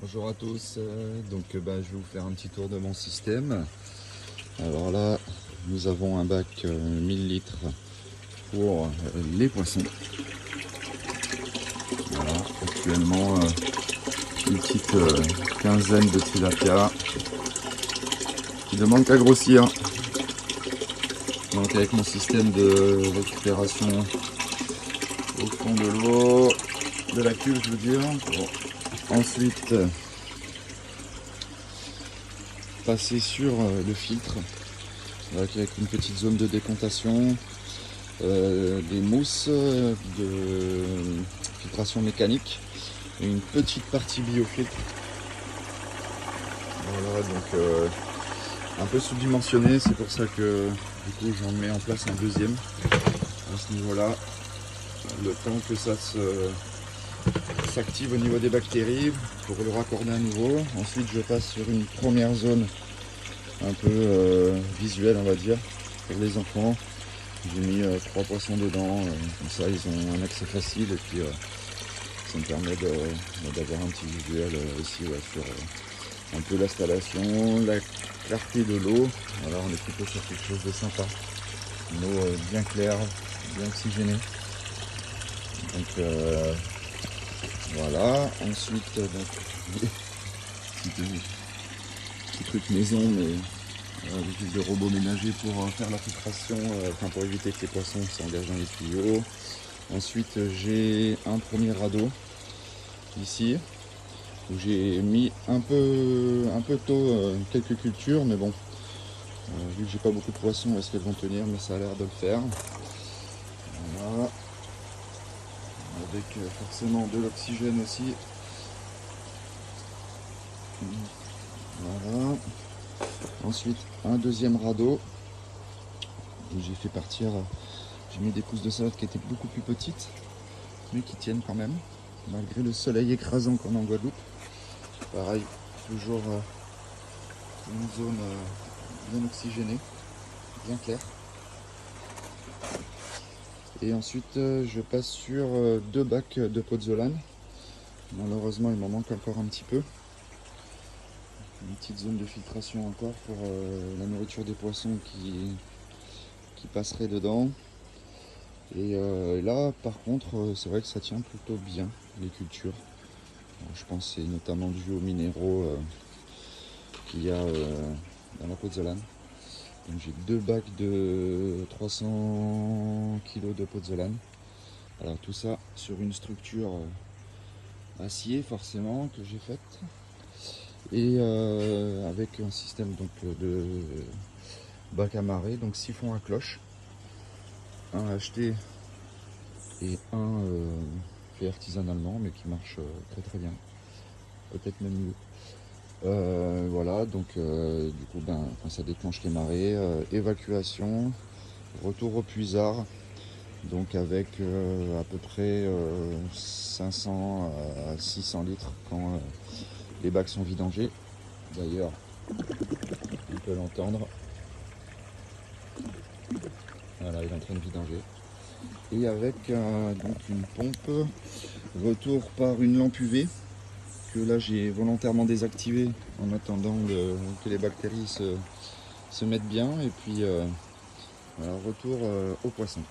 Bonjour à tous, je vais vous faire un petit tour de mon système. Alors là, nous avons un bac 1000 litres pour les poissons. Voilà, actuellement une petite quinzaine de tilapia qui ne demandent qu'à grossir. Donc avec mon système de récupération au fond de l'eau, de la cuve je veux dire. Bon. Ensuite, passer sur le filtre avec une petite zone de décontation, des mousses de filtration mécanique et une petite partie biofiltre. Voilà, donc un peu sous-dimensionné, c'est pour ça que du coup j'en mets en place un deuxième à ce niveau-là, le temps que ça s'active au niveau des bactéries pour le raccorder à nouveau. Ensuite je passe sur une première zone un peu visuelle, on va dire, pour les enfants. J'ai mis 3 poissons dedans, comme ça ils ont un accès facile et puis ça me permet d'avoir un petit visuel aussi sur un peu l'installation, la clarté de l'eau. Alors on est plutôt sur quelque chose de sympa, une eau bien claire, bien oxygénée. Donc voilà, ensuite petit truc maison, mais j'utilise le robot ménager pour faire la filtration, pour éviter que les poissons s'engagent dans les tuyaux. Ensuite j'ai un premier radeau ici où j'ai mis un peu tôt quelques cultures, mais bon, vu que j'ai pas beaucoup de poissons, est-ce qu'elles vont tenir, mais ça a l'air de le faire. Voilà, avec forcément de l'oxygène aussi. Voilà. Ensuite un deuxième radeau où j'ai fait partir, j'ai mis des pousses de salade qui étaient beaucoup plus petites mais qui tiennent quand même malgré le soleil écrasant qu'on a en Guadeloupe. Pareil, toujours une zone bien oxygénée, bien claire. Et ensuite je passe sur 2 bacs de pozzolane. Malheureusement il m'en manque encore un petit peu. Une petite zone de filtration encore pour la nourriture des poissons qui passerait dedans. Et là par contre c'est vrai que ça tient plutôt bien les cultures. Alors, je pense que c'est notamment dû aux minéraux qu'il y a dans la pozzolane. Donc j'ai 2 bacs de 300 kg de pozzolane. Alors tout ça sur une structure acier forcément que j'ai faite. Et avec un système donc de bac à marée, donc siphon à cloche. Un acheté et un fait artisanalement mais qui marche très très bien. Peut-être même mieux. Voilà, donc du coup quand ça déclenche les marées, évacuation, retour au puisard, donc avec à peu près 500 à 600 litres quand les bacs sont vidangés. D'ailleurs, on peut l'entendre. Voilà, il est en train de vidanger. Et avec donc une pompe, retour par une lampe UV, que là j'ai volontairement désactivé en attendant que les bactéries se mettent bien. Et puis voilà, retour aux poissons.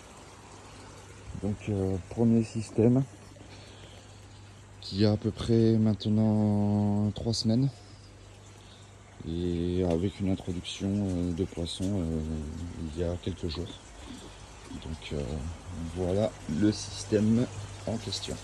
Donc premier système qui a à peu près maintenant 3 semaines. Et avec une introduction de poissons il y a quelques jours. Donc voilà le système en question.